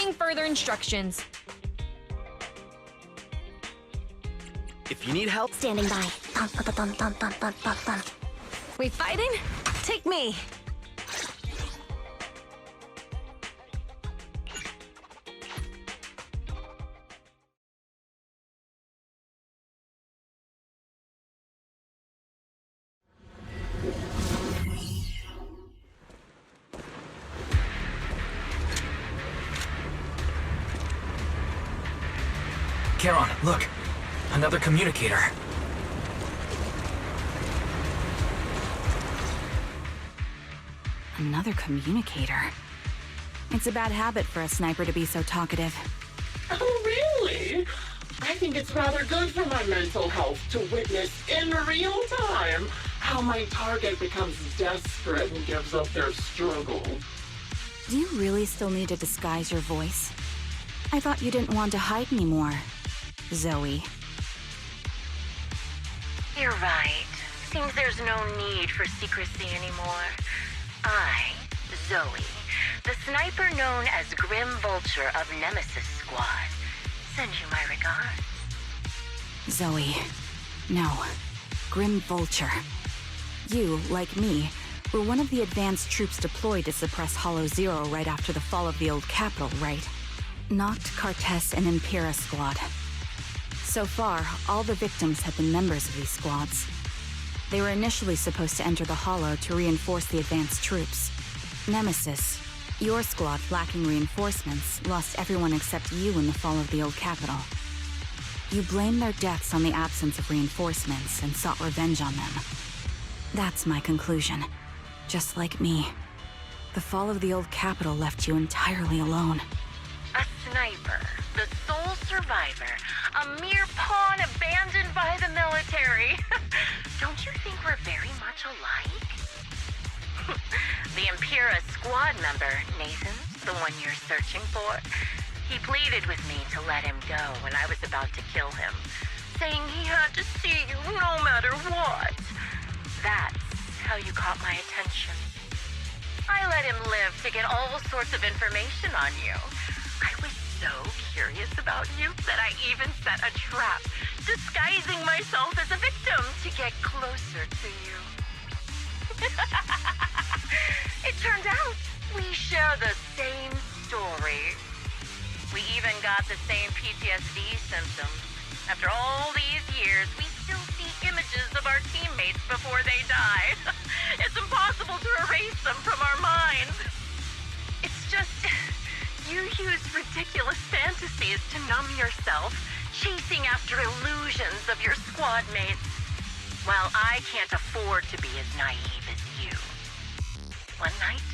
awaiting further instructions. If you need help, Standing by. Dun, dun, dun, dun, dun, dun, dun, dun. We fighting? Take me. Charon, look! Another communicator. Another communicator. It's a bad habit for a sniper to be so talkative. Oh, really? I think it's rather good for my mental health to witness in real time how my target becomes desperate and gives up their struggle. Do you really still need to disguise your voice? I thought you didn't want to hide anymore, Zoe. You're right. Seems there's no need for secrecy anymore. I, Zoe, the sniper known as Grim Vulture of Nemesis Squad, send you my regards. Zoe. No. Grim Vulture. You, like me, were one of the advanced troops deployed to suppress Hollow Zero right after the fall of the old capital, right? Noct, Cartes, and Impera Squad. So far, all the victims have been members of these squads. They were initially supposed to enter the Hollow to reinforce the advanced troops. Nemesis, your squad lacking reinforcements, lost everyone except you in the fall of the old capital. You blamed their deaths on the absence of reinforcements and sought revenge on them. That's my conclusion. Just like me. The fall of the old capital left you entirely alone. A sniper, the sole survivor, a mere pawn abandoned by the military. Don't you think we're very much alike? The Impera squad member, Nathan, the one you're searching for, he pleaded with me to let him go when I was about to kill him, saying he had to see you no matter what. That's how you caught my attention. I let him live to get all sorts of information on you. I was so curious about you that I even set a trap, disguising myself as a victim to get closer to you. It turned out we share the same story. We even got the same PTSD symptoms. After all these years, we still see images of our teammates before they die. It's impossible to erase them from our minds. It's just, you use ridiculous fantasies to numb yourself, chasing after illusions of your squad mates, while I can't afford to be as naive as you. One night,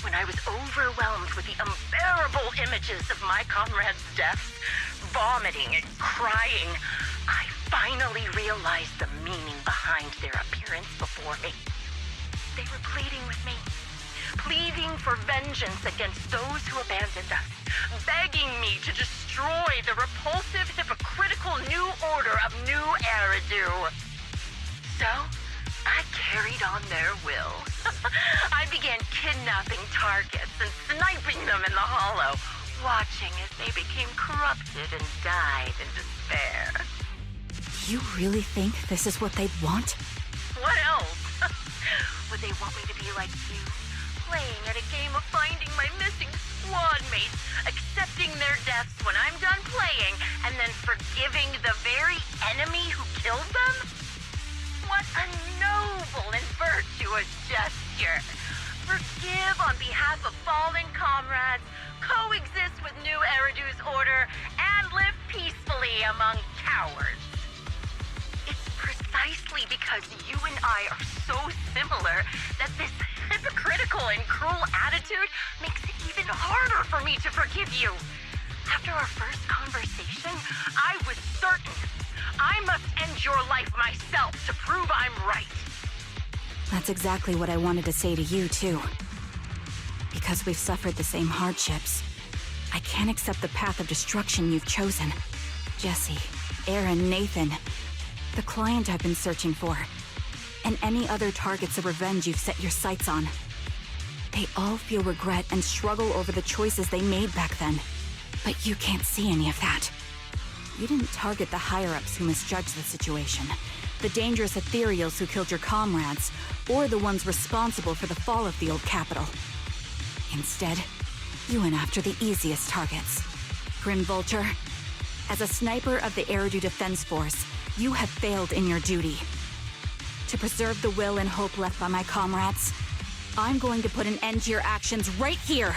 when I was overwhelmed with the unbearable images of my comrades' deaths, vomiting and crying, I finally realized the meaning behind their appearance before me. They were pleading with me, pleading for vengeance against those who abandoned us, begging me to destroy the repulsive, hypocritical new order of New Eridu. So, I carried on their will. I began kidnapping targets and sniping them in the Hollow, watching as they became corrupted and died in despair. You really think this is what they'd want? What else? Would they want me to be like you, playing at a game of finding my missing squad mates, accepting their deaths when I'm done playing, and then forgiving the very enemy who killed them? What a noble and virtuous gesture! Forgive on behalf of fallen comrades, coexist with New Eridu's order, and live peacefully among cowards. It's precisely because you and I are so similar that this hypocritical and cruel attitude makes it even harder for me to forgive you. After our first conversation, I was certain I must end your life myself to prove I'm right. That's exactly what I wanted to say to you, too. Because we've suffered the same hardships, I can't accept the path of destruction you've chosen. Jesse, Aaron, Nathan, the client I've been searching for, and any other targets of revenge you've set your sights on. They all feel regret and struggle over the choices they made back then. But you can't see any of that. You didn't target the higher-ups who misjudged the situation, the dangerous ethereals who killed your comrades, or the ones responsible for the fall of the old capital. Instead, you went after the easiest targets. Grim Vulture, as a sniper of the Eridu Defense Force, you have failed in your duty. To preserve the will and hope left by my comrades, I'm going to put an end to your actions right here!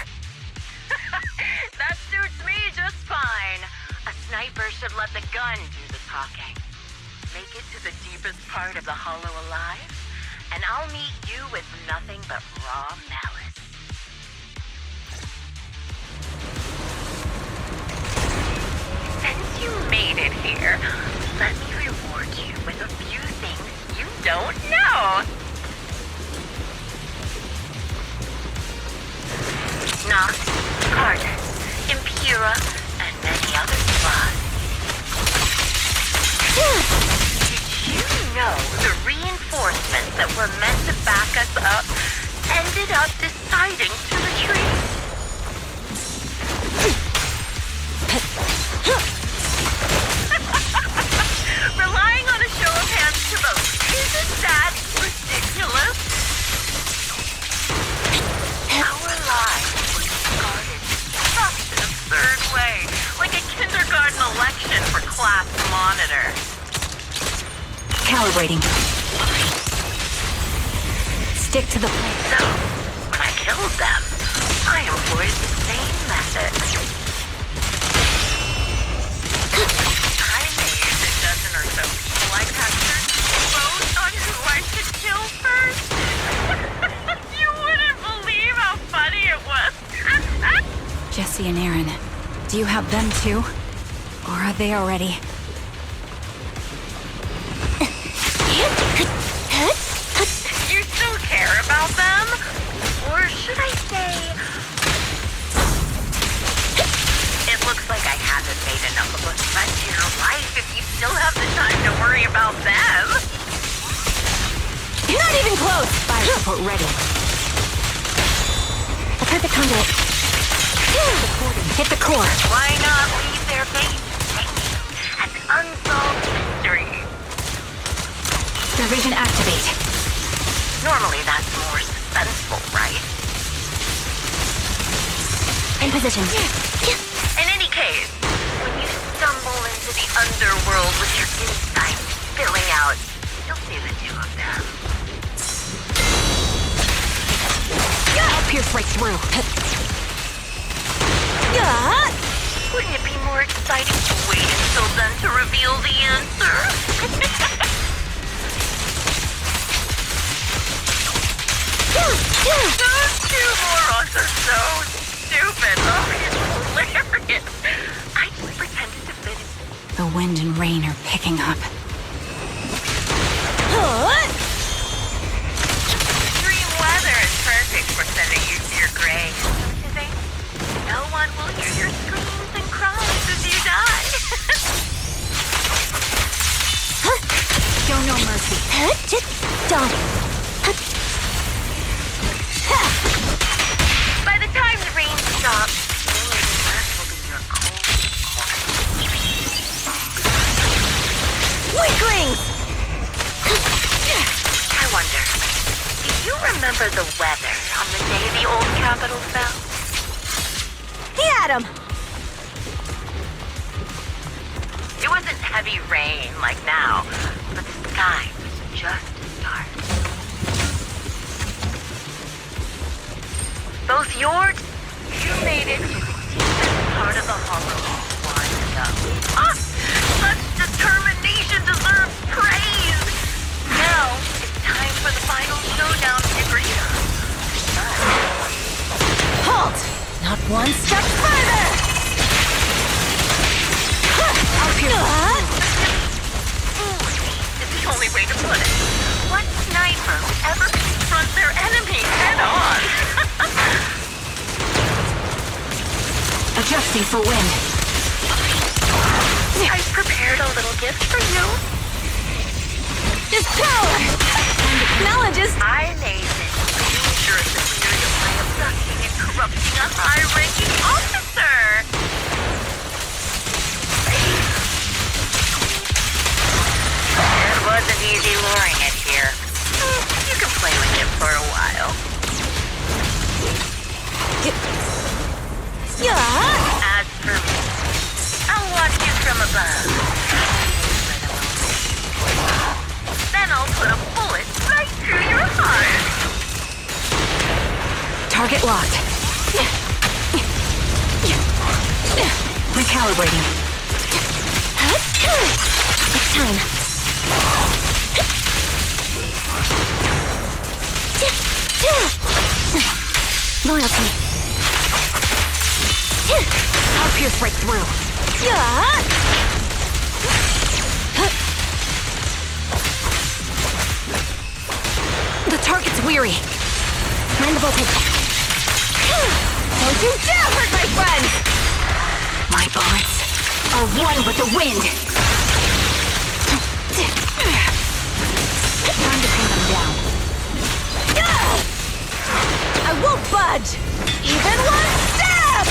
That suits me just fine. A sniper should let the gun do the talking. Make it to the deepest part of the hollow alive, and I'll meet you with nothing but raw malice. Since you made it here, let me reward you with a few things you don't know. Nox, Cardus, Impura, and many other spots. Did you know the reinforcements that were meant to back us up ended up deciding to retreat? Relying on a show of hands to vote, isn't that ridiculous? Our lives were discarded in such an absurd way, like a kindergarten election for class monitor. Calibrating. Stick to the plan. So, when I killed them, I employed the same method. I made a dozen or so people I captured vote on who I should kill first. You wouldn't believe how funny it was. Jesse and Aaron, do you have them too? Or are they already? You still care about them? Or should I say... It looks like I haven't made enough of a threat to your life if you still have the time to worry about them. You're not even close! Fire support ready. A perfect conduit. Hit the core. Why not leave their base hanging as unsolved mystery? Division activate. Normally that's more suspenseful, right? In position. In any case, when you stumble into the underworld with your insight spilling out, you'll see the two of them. I'll pierce right through. Wouldn't it be more exciting to wait until then to reveal the answer? Those two morons are so stupid. Oh, it's hilarious. I just pretended to fit in. The wind and rain are picking up. Extreme weather is perfect for sending you to your grave, don't you think? No one will hear your screams and cries as you die. Show no mercy. Done. By the time the rain stops, the only thing left will be your cold corpse. Weaklings! I wonder, do you remember the weather on the day the old capital fell? He had him! It wasn't heavy rain like now, but the sky was just as dark. Both yours, you made it to the deepest part of the hollow one ago. Ah! Such determination deserves praise! Now, it's time for the final showdown, Tigrina. Halt! Not one step further! I'll is the only way to put it. What sniper would ever confront their enemy head on? Adjusting for wind. I've prepared a little gift for you. This power! And acknowledges... I made this dangerous ethereal by abducting and corrupting a high-ranking officer. isn't easy luring it here. You can play with it for a while. Yeah. As for me, I'll watch you from above. Then I'll put a bullet right through your heart. Target locked. Recalibrating. It's time. Loyalty. I'll pierce right through. Yeah. The target's weary. Mind the voltage. Don't you dare hurt my friend! My bullets are one with the wind. Time to pin them down. I won't budge! Even one step!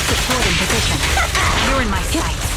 Support in position. You're in my sights.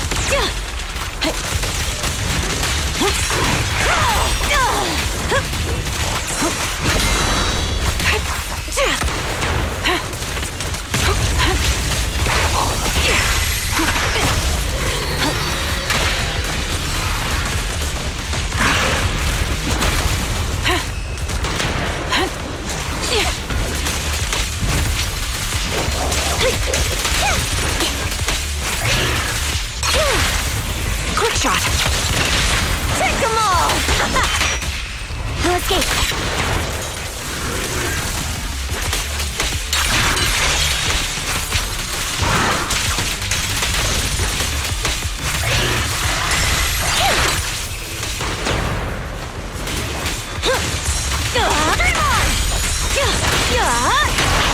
Quick shot. Take them all! No escape.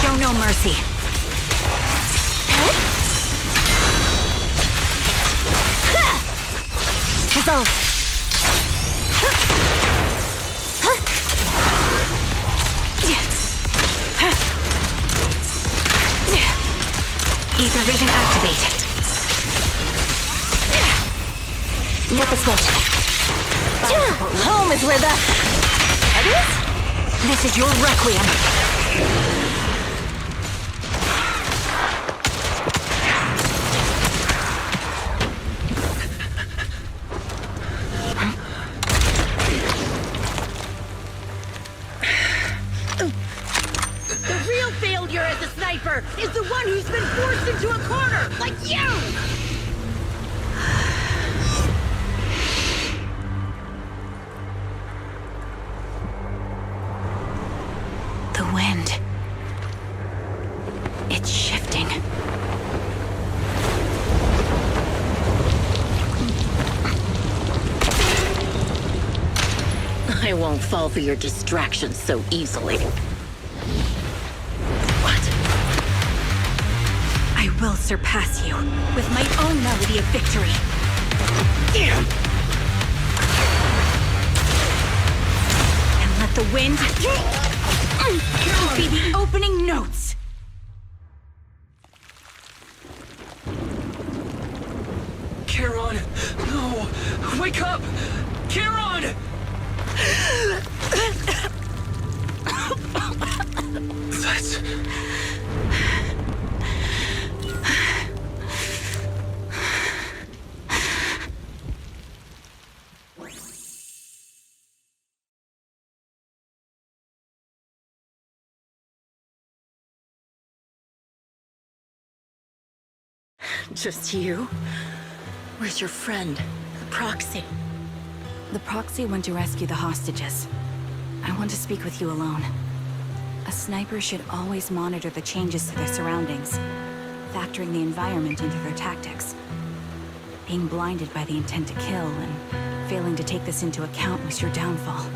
Show no mercy. Resolve. Ether vision activate. Flip the switch. Home is where the head is? This is your requiem. The real failure as a sniper is the one who's been forced into a corner, like you! The wind. It's shifting. I won't fall for your distractions so easily. What? I will surpass you with my own melody of victory. And let the wind be the opening notes. Charon! No! Wake up! Charon! That's... Just you? Where's your friend, the proxy? The proxy went to rescue the hostages. I want to speak with you alone. A sniper should always monitor the changes to their surroundings, factoring the environment into their tactics. Being blinded by the intent to kill and failing to take this into account was your downfall.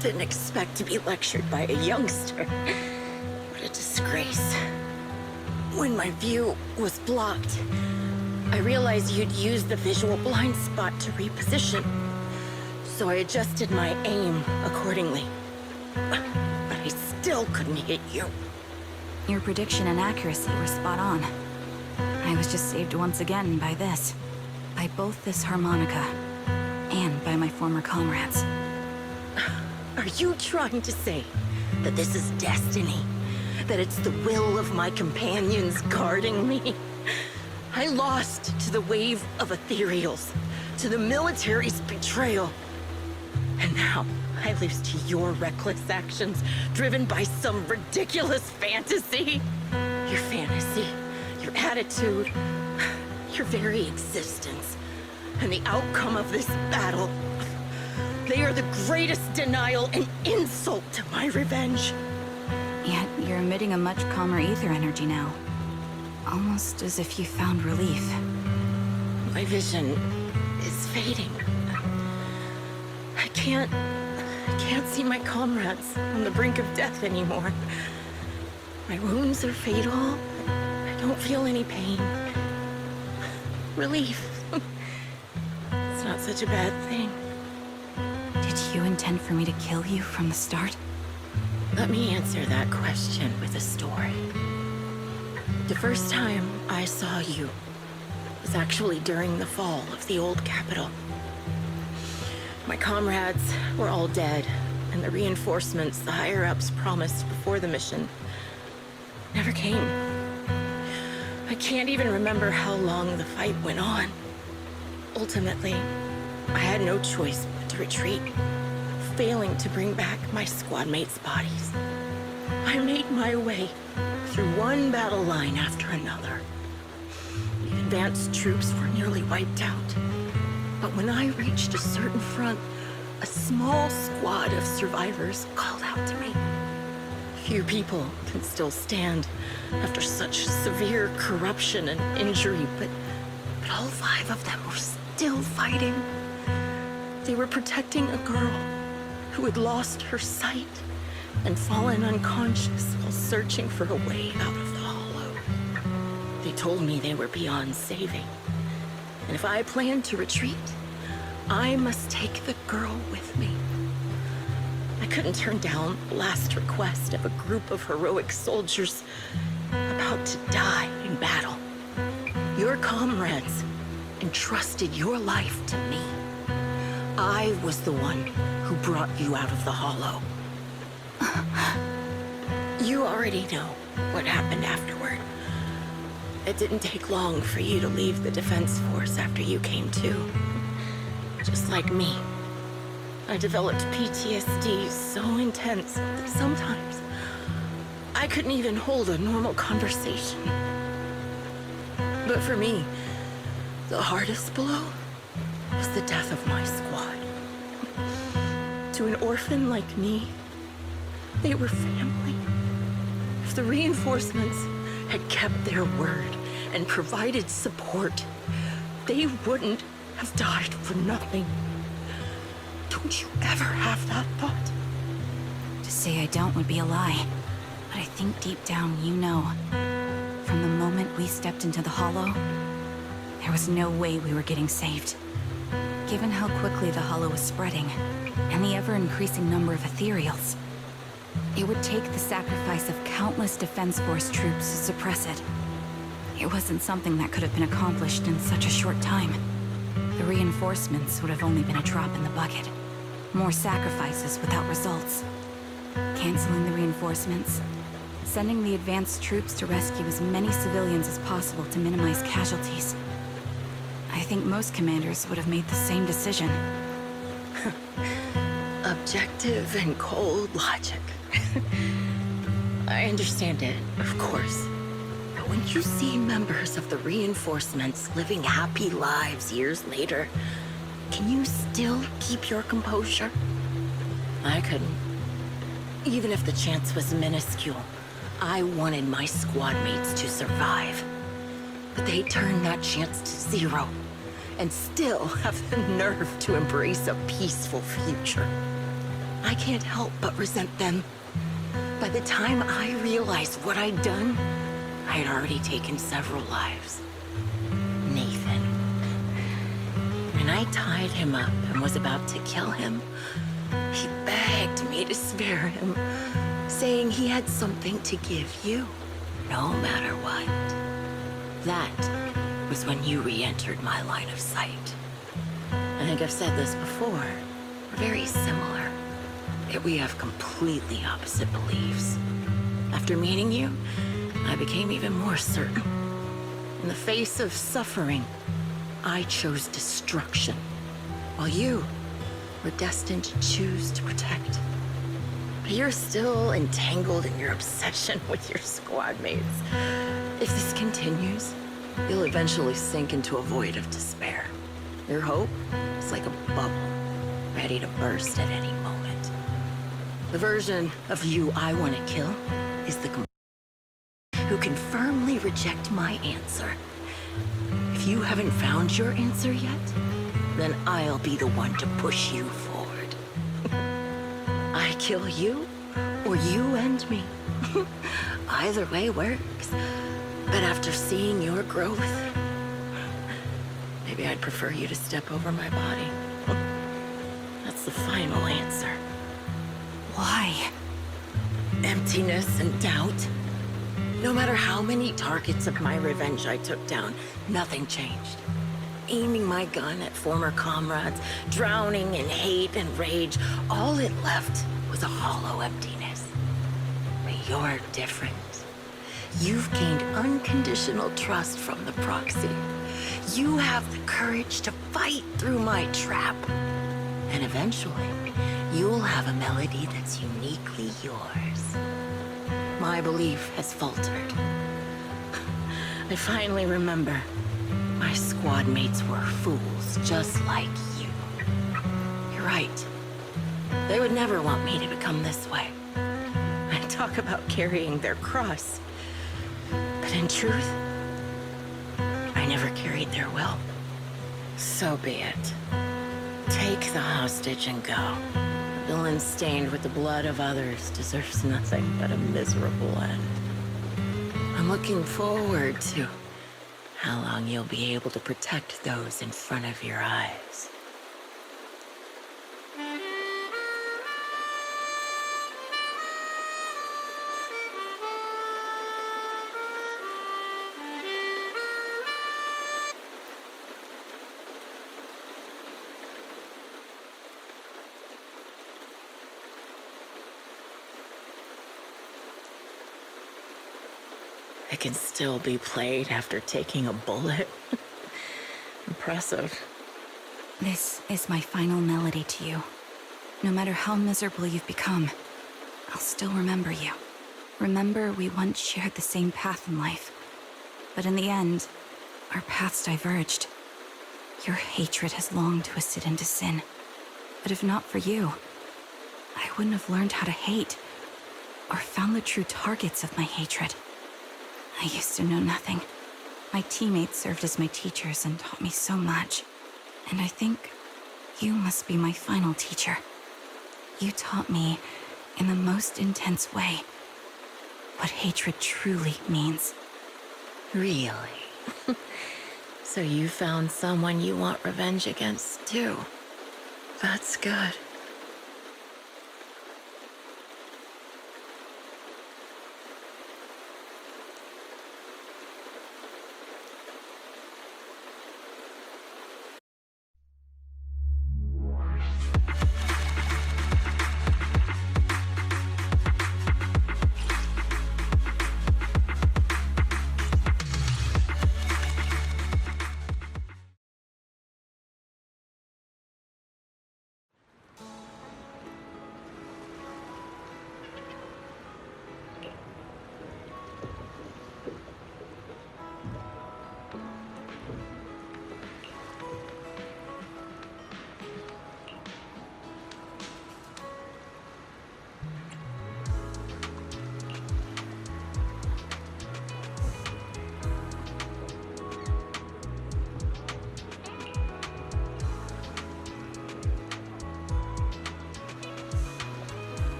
Didn't expect to be lectured by a youngster. What a disgrace. When my view was blocked, I realized you'd used the visual blind spot to reposition. So I adjusted my aim accordingly. But I still couldn't hit you. Your prediction and accuracy were spot on. I was just saved once again by this. By both this harmonica and by my former comrades. Are you trying to say that this is destiny? That it's the will of my companions guarding me? I lost to the wave of ethereals, to the military's betrayal. And now I lose to your reckless actions, driven by some ridiculous fantasy. Your fantasy, your attitude, your very existence, and the outcome of this battle. They are the greatest denial and insult to my revenge. Yet you're emitting a much calmer ether energy now. Almost as if you found relief. My vision is fading. I can't see my comrades on the brink of death anymore. My wounds are fatal. I don't feel any pain. Relief. It's not such a bad thing. Did you intend for me to kill you from the start? Let me answer that question with a story. The first time I saw you was actually during the fall of the old capital. My comrades were all dead, and the reinforcements the higher-ups promised before the mission never came. I can't even remember how long the fight went on. Ultimately, I had no choice but to retreat, failing to bring back my squad mates' bodies. I made my way through one battle line after another. The advanced troops were nearly wiped out. But when I reached a certain front, a small squad of survivors called out to me. Few people can still stand after such severe corruption and injury, but all 5 of them were still fighting. They were protecting a girl who had lost her sight and fallen unconscious while searching for a way out of the hollow. They told me they were beyond saving, and if I planned to retreat, I must take the girl with me. I couldn't turn down the last request of a group of heroic soldiers about to die in battle. Your comrades entrusted your life to me. I was the one who brought you out of the hollow. You already know what happened afterward. It didn't take long for you to leave the Defense Force after you came to. Just like me. I developed PTSD so intense that sometimes I couldn't even hold a normal conversation. But for me, the hardest blow was the death of my squad. To an orphan like me, they were family. If the reinforcements had kept their word and provided support, they wouldn't have died for nothing. Don't you ever have that thought? To say I don't would be a lie. But I think deep down you know. From the moment we stepped into the hollow, there was no way we were getting saved. Given how quickly the hollow was spreading, and the ever-increasing number of ethereals, it would take the sacrifice of countless Defense Force troops to suppress it. It wasn't something that could have been accomplished in such a short time. The reinforcements would have only been a drop in the bucket. More sacrifices without results. Canceling the reinforcements, sending the advanced troops to rescue as many civilians as possible to minimize casualties. I think most commanders would have made the same decision. Objective and cold logic. I understand it, of course. But when you see members of the reinforcements living happy lives years later, can you still keep your composure? I couldn't. Even if the chance was minuscule, I wanted my squad mates to survive. But they turned that chance to zero, and still have the nerve to embrace a peaceful future. I can't help but resent them. By the time I realized what I'd done, I had already taken several lives. Nathan. When I tied him up and was about to kill him, he begged me to spare him, saying he had something to give you, no matter what. That was when you re-entered my line of sight. I think I've said this before. We're very similar. Yet we have completely opposite beliefs. After meeting you, I became even more certain. In the face of suffering, I chose destruction, while you were destined to choose to protect. But you're still entangled in your obsession with your squad mates. If this continues, you'll eventually sink into a void of despair. Your hope is like a bubble, ready to burst at any moment. The version of you I want to kill is the who can firmly reject my answer. If you haven't found your answer yet, then I'll be the one to push you forward. I kill you, or you end me. Either way works. But after seeing your growth, maybe I'd prefer you to step over my body. That's the final answer. Why? Emptiness and doubt. No matter how many targets of my revenge I took down, nothing changed. Aiming my gun at former comrades, drowning in hate and rage, all it left was a hollow emptiness. But you're different. You've gained unconditional trust from the proxy. You have the courage to fight through my trap. And eventually, you'll have a melody that's uniquely yours. My belief has faltered. I finally remember. My squad mates were fools, just like you. You're right. They would never want me to become this way. I talk about carrying their cross. But in truth, I never carried their will. So be it. Take the hostage and go. A villain stained with the blood of others deserves nothing but a miserable end. I'm looking forward to how long you'll be able to protect those in front of your eyes. It can still be played after taking a bullet. Impressive. This is my final melody to you. No matter how miserable you've become, I'll still remember you. Remember we once shared the same path in life. But in the end, our paths diverged. Your hatred has long twisted into sin. But if not for you, I wouldn't have learned how to hate, or found the true targets of my hatred. I used to know nothing. My teammates served as my teachers and taught me so much. And I think you must be my final teacher. You taught me, in the most intense way, what hatred truly means. Really? So you found someone you want revenge against, too. That's good.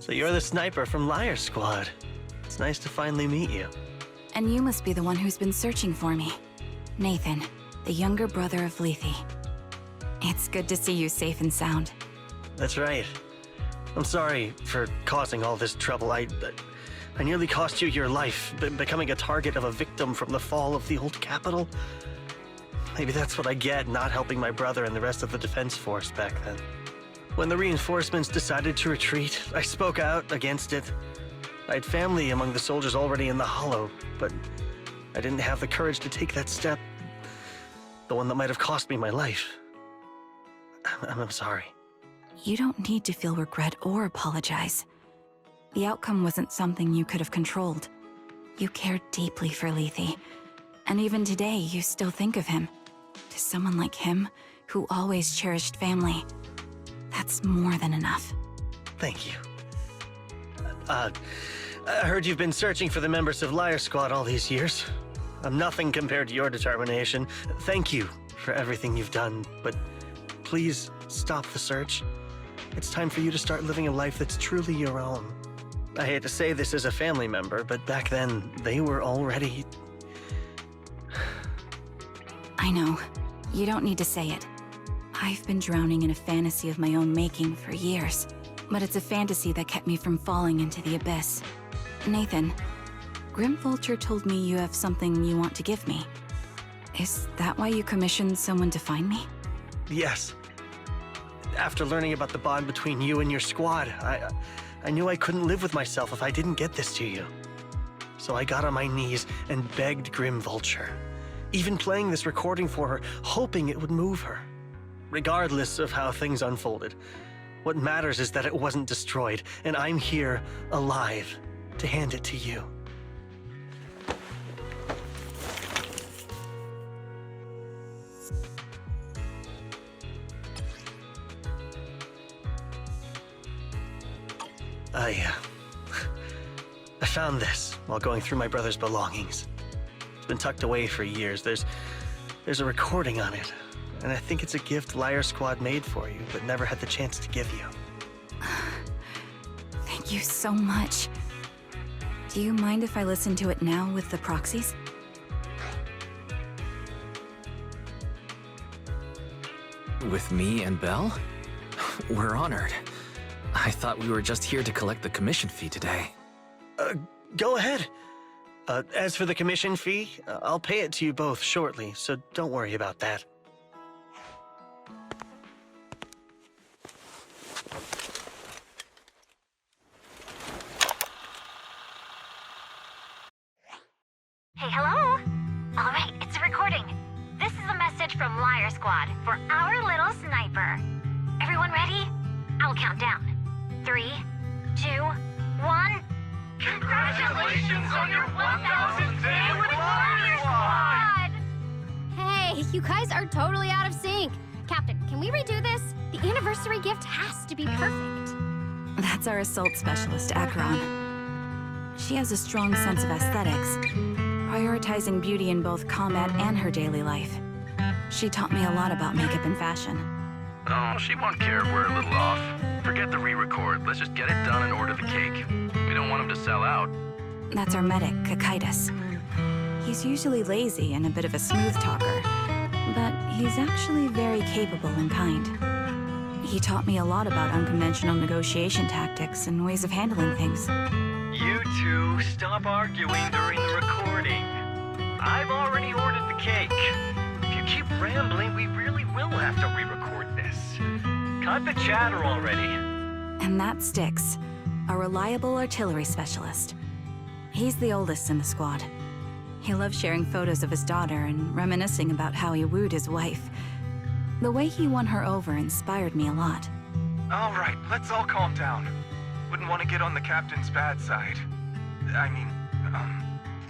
So you're the sniper from Liar Squad. It's nice to finally meet you. And you must be the one who's been searching for me. Nathan, the younger brother of Lethe. It's good to see you safe and sound. That's right. I'm sorry for causing all this trouble. I nearly cost you your life, becoming a target of a victim from the fall of the old capital. Maybe that's what I get not helping my brother and the rest of the defense force back then. When the reinforcements decided to retreat, I spoke out against it. I had family among the soldiers already in the Hollow, but I didn't have the courage to take that step. The one that might have cost me my life. I'm sorry. You don't need to feel regret or apologize. The outcome wasn't something you could have controlled. You cared deeply for Lethe, and even today you still think of him. To someone like him, who always cherished family, that's more than enough. Thank you. I heard you've been searching for the members of Liar Squad all these years. I'm nothing compared to your determination. Thank you for everything you've done, but please stop the search. It's time for you to start living a life that's truly your own. I hate to say this as a family member, but back then, they were already... I know. You don't need to say it. I've been drowning in a fantasy of my own making for years, but it's a fantasy that kept me from falling into the abyss. Nathan, Grim Vulture told me you have something you want to give me. Is that why you commissioned someone to find me? Yes. After learning about the bond between you and your squad, I knew I couldn't live with myself if I didn't get this to you. So I got on my knees and begged Grim Vulture, even playing this recording for her, hoping it would move her. Regardless of how things unfolded, what matters is that it wasn't destroyed, and I'm here, alive, to hand it to you. I found this while going through my brother's belongings. It's been tucked away for years. There's a recording on it, and I think it's a gift Liar Squad made for you, but never had the chance to give you. Thank you so much. Do you mind if I listen to it now with the proxies? With me and Belle? We're honored. I thought we were just here to collect the commission fee today. Go ahead. As for the commission fee, I'll pay it to you both shortly, so don't worry about that. Hey, hello? All right, it's a recording. This is a message from Liar Squad for our little sniper. Everyone ready? I'll count down. 3, 2, 1. Congratulations on your 1,000th day with Liar Squad! Hey, you guys are totally out of sync. Captain, can we redo this? The anniversary gift has to be perfect. That's our assault specialist, Acheron. She has a strong sense of aesthetics, prioritizing beauty in both combat and her daily life. She taught me a lot about makeup and fashion. Oh, she won't care if we're a little off. Forget the re-record. Let's just get it done and order the cake. We don't want him to sell out. That's our medic, Kakaitis. He's usually lazy and a bit of a smooth talker, but he's actually very capable and kind. He taught me a lot about unconventional negotiation tactics and ways of handling things. You two, stop arguing during the recording. I've already ordered the cake. If you keep rambling, we really will have to re-record this. Cut the chatter already. And that sticks, a reliable artillery specialist. He's the oldest in the squad. He loves sharing photos of his daughter and reminiscing about how he wooed his wife. The way he won her over inspired me a lot. All right, let's all calm down. Wouldn't want to get on the captain's bad side.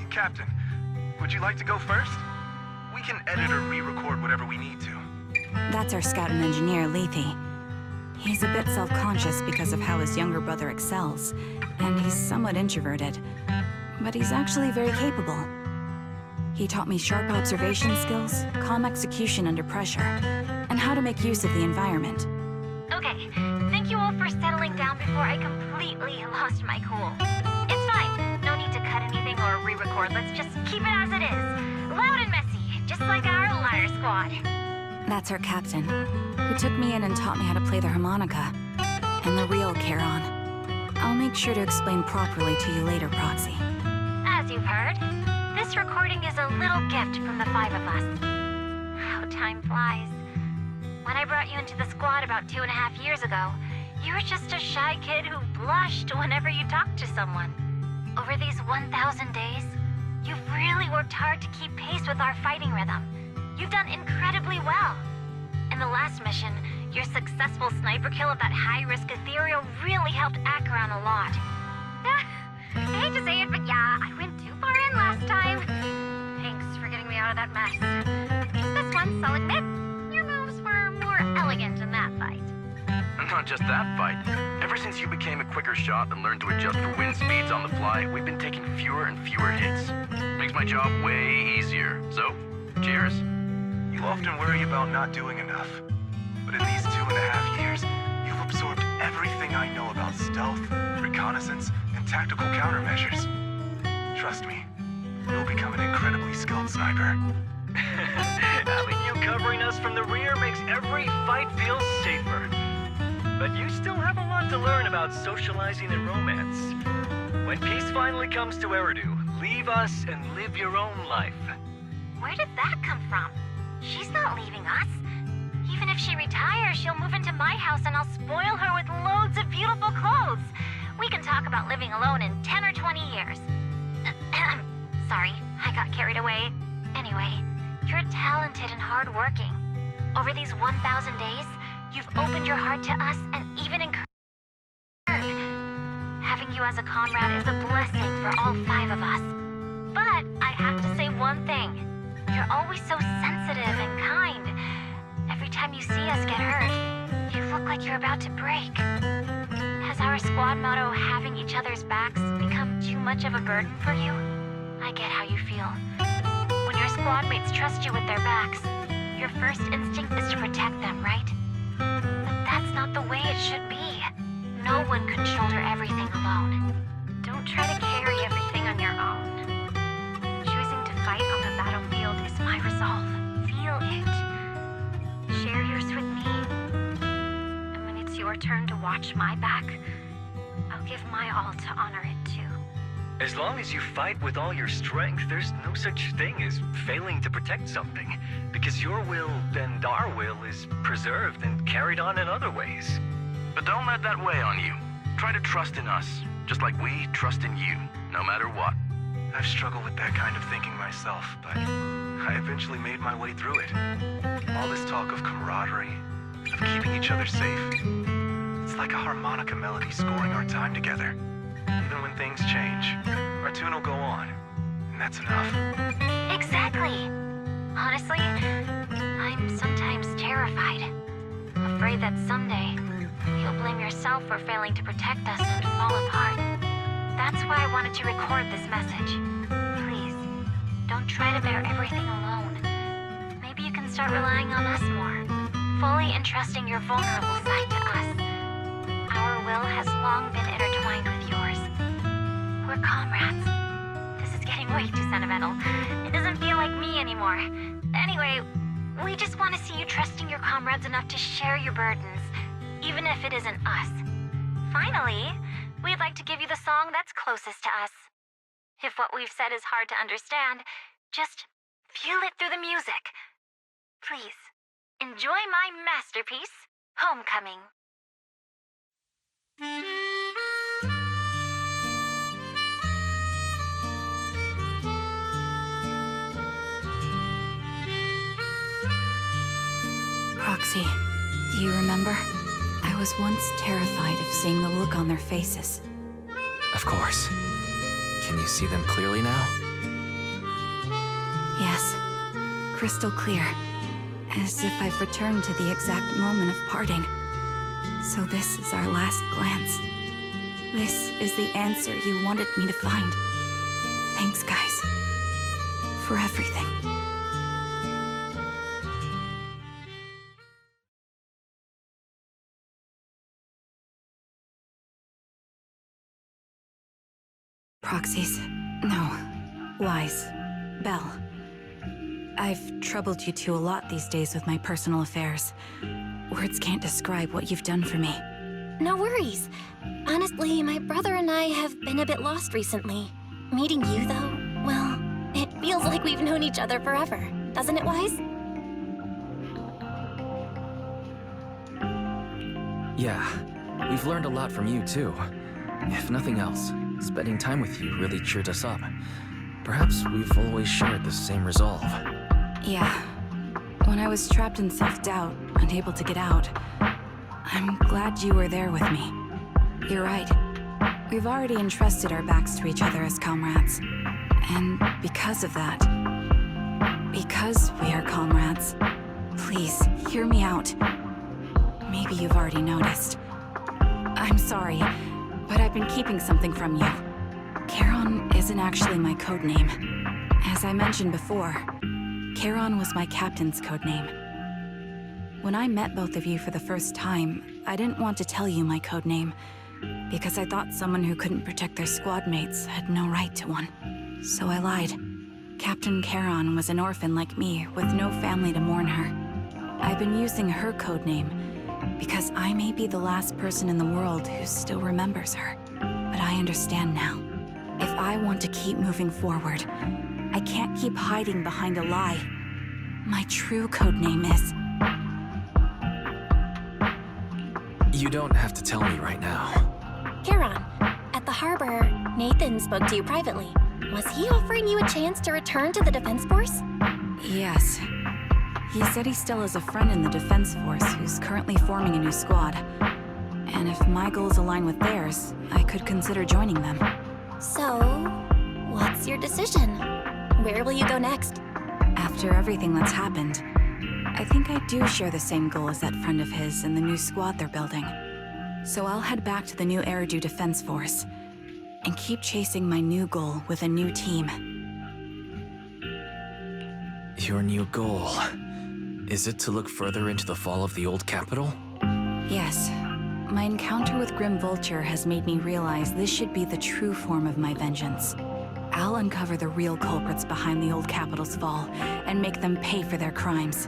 Captain, would you like to go first? We can edit or re-record whatever we need to. That's our scout and engineer, Lethe. He's a bit self-conscious because of how his younger brother excels, and he's somewhat introverted. But he's actually very capable. He taught me sharp observation skills, calm execution under pressure, and how to make use of the environment. Okay, thank you all for settling down before I completely lost my cool. It's fine. No need to cut anything or re-record. Let's just keep it as it is. Loud and messy, just like our Liar Squad. That's our captain, who took me in and taught me how to play the harmonica. And the real Charon. I'll make sure to explain properly to you later, Proxy. As you've heard, this recording is a little gift from the 5 of us. How time flies. When I brought you into the squad about 2.5 years ago, you were just a shy kid who blushed whenever you talked to someone. Over these 1,000 days, you've really worked hard to keep pace with our fighting rhythm. You've done incredibly well. In the last mission, your successful sniper kill of that high-risk ethereal really helped Acheron a lot. I hate to say it, but yeah, I went too far in last time. Thanks for getting me out of that mess. Just this once, I'll admit, your moves were more elegant in that fight. Not just that fight. Ever since you became a quicker shot and learned to adjust for wind speeds on the fly, we've been taking fewer and fewer hits. Makes my job way easier. So, cheers. You often worry about not doing enough. But in these 2.5 years, you've absorbed everything I know about stealth, reconnaissance, and tactical countermeasures. Trust me, you'll become an incredibly skilled sniper. Having you covering us from the rear makes every fight feel safer. But you still have a lot to learn about socializing and romance. When peace finally comes to Eridu, leave us and live your own life. Where did that come from? She's not leaving us. Even if she retires, she'll move into my house and I'll spoil her with loads of beautiful clothes. We can talk about living alone in 10 or 20 years. Sorry, I got carried away. Anyway, you're talented and hardworking. Over these 1,000 days, you've opened your heart to us and even encouraged. Having you as a comrade is a blessing for all 5 of us. But I have to say one thing. You're always so sensitive and kind. Every time you see us get hurt, you look like you're about to break. Has our squad motto, having each other's backs, become too much of a burden for you? I get how you feel. When your squad mates trust you with their backs, your first instinct is to protect them, right? But that's not the way it should be. No one can shoulder everything alone. Don't try to carry everything on your own. Choosing to fight on the battlefield is my resolve. Feel it. Share yours with me. And when it's your turn to watch my back, I'll give my all to honor it too. As long as you fight with all your strength, there's no such thing as failing to protect something, because your will and our will is preserved and carried on in other ways. But don't let that weigh on you. Try to trust in us, just like we trust in you, no matter what. I've struggled with that kind of thinking myself, but I eventually made my way through it. All this talk of camaraderie, of keeping each other safe, it's like a harmonica melody scoring our time together. Even when things change, our tune will go on, and that's enough. Exactly. Honestly, I'm sometimes terrified. Afraid that someday, you'll blame yourself for failing to protect us and fall apart. That's why I wanted to record this message. Please, don't try to bear everything alone. Maybe you can start relying on us more, fully entrusting your vulnerable side to us. Our will has long been intertwined with yours. We're comrades. This is getting way too sentimental. It doesn't feel like me anymore. Anyway, we just want to see you trusting your comrades enough to share your burdens, even if it isn't us. Finally, we'd like to give you the song that's closest to us. If what we've said is hard to understand, just feel it through the music. Please, enjoy my masterpiece, Homecoming. Proxy, do you remember? I was once terrified of seeing the look on their faces. Of course. Can you see them clearly now? Yes, crystal clear. As if I've returned to the exact moment of parting. So this is our last glance. This is the answer you wanted me to find. Thanks, guys. For everything. Proxies. No. Lies. Belle. I've troubled you two a lot these days with my personal affairs. Words can't describe what you've done for me. No worries. Honestly, my brother and I have been a bit lost recently. Meeting you, though, well, it feels like we've known each other forever. Doesn't it, Wise? Yeah, we've learned a lot from you too. If nothing else, spending time with you really cheered us up. Perhaps we've always shared the same resolve. Yeah. When I was trapped in self-doubt, unable to get out, I'm glad you were there with me. You're right. We've already entrusted our backs to each other as comrades. And because of that, because we are comrades, please, hear me out. Maybe you've already noticed. I'm sorry, but I've been keeping something from you. Charon isn't actually my codename. As I mentioned before, Charon was my captain's codename. When I met both of you for the first time, I didn't want to tell you my codename, because I thought someone who couldn't protect their squad mates had no right to one. So I lied. Captain Charon was an orphan like me, with no family to mourn her. I've been using her codename because I may be the last person in the world who still remembers her. But I understand now. If I want to keep moving forward, I can't keep hiding behind a lie. My true codename is... You don't have to tell me right now. Charon, at the harbor, Nathan spoke to you privately. Was he offering you a chance to return to the Defense Force? Yes. He said he still has a friend in the Defense Force who's currently forming a new squad. And if my goals align with theirs, I could consider joining them. So, what's your decision? Where will you go next? After everything that's happened, I think I do share the same goal as that friend of his and the new squad they're building. So I'll head back to the new Eridu Defense Force and keep chasing my new goal with a new team. Your new goal... Is it to look further into the fall of the old capital? Yes. My encounter with Grim Vulture has made me realize this should be the true form of my vengeance. I'll uncover the real culprits behind the old capital's fall and make them pay for their crimes.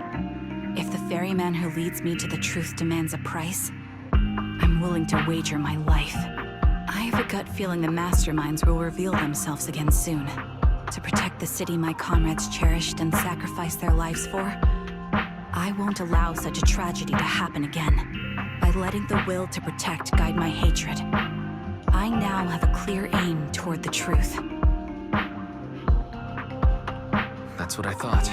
If the ferryman who leads me to the truth demands a price, I'm willing to wager my life. I have a gut feeling the masterminds will reveal themselves again soon. To protect the city my comrades cherished and sacrificed their lives for, I won't allow such a tragedy to happen again. By letting the will to protect guide my hatred, I now have a clear aim toward the truth. That's what I thought.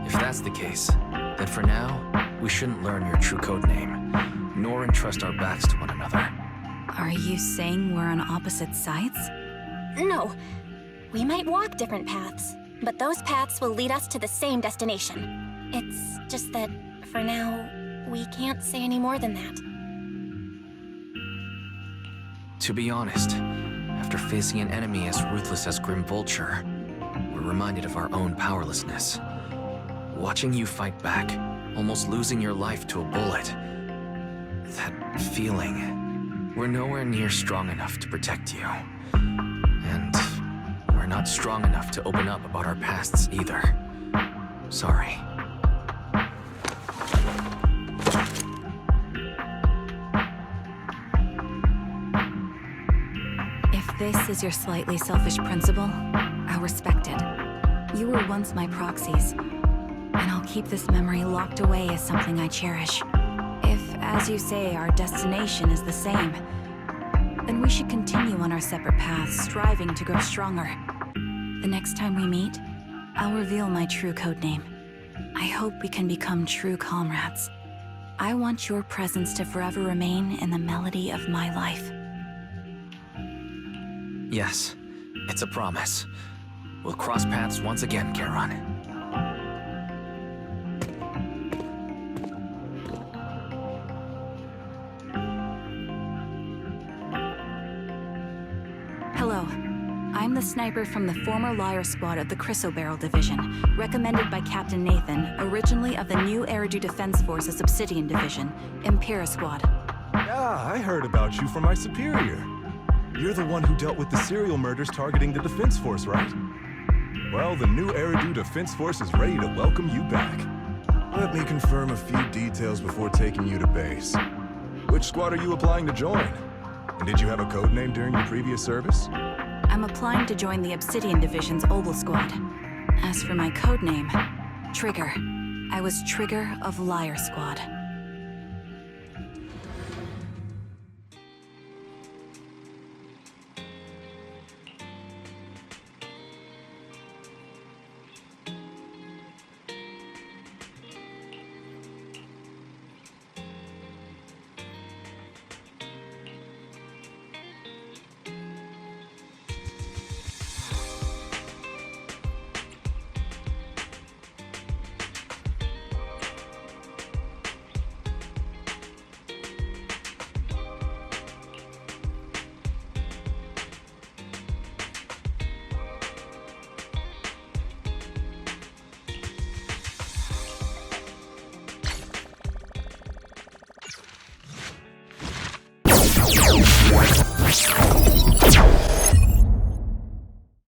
If that's the case, then for now, we shouldn't learn your true codename, nor entrust our backs to one another. Are you saying we're on opposite sides? No. We might walk different paths, but those paths will lead us to the same destination. It's just that, for now, we can't say any more than that. To be honest, after facing an enemy as ruthless as Grim Vulture, we're reminded of our own powerlessness. Watching you fight back, almost losing your life to a bullet. That feeling. We're nowhere near strong enough to protect you. And we're not strong enough to open up about our pasts either. Sorry. If this is your slightly selfish principle, I'll respect it. You were once my proxies, and I'll keep this memory locked away as something I cherish. If, as you say, our destination is the same, then we should continue on our separate paths, striving to grow stronger. The next time we meet, I'll reveal my true codename. I hope we can become true comrades. I want your presence to forever remain in the melody of my life. Yes, it's a promise. We'll cross paths once again, Charon. Hello. I'm the sniper from the former Liar Squad of the Chrysoberyl Division, recommended by Captain Nathan, originally of the new Eridu Defense Force's Obsidian Division, Impera Squad. Yeah, I heard about you from my superior. You're the one who dealt with the serial murders targeting the Defense Force, right? Well, the new Eridu Defense Force is ready to welcome you back. Let me confirm a few details before taking you to base. Which squad are you applying to join? And did you have a code name during your previous service? I'm applying to join the Obsidian Division's Obel Squad. As for my codename, Trigger. I was Trigger of Liar Squad.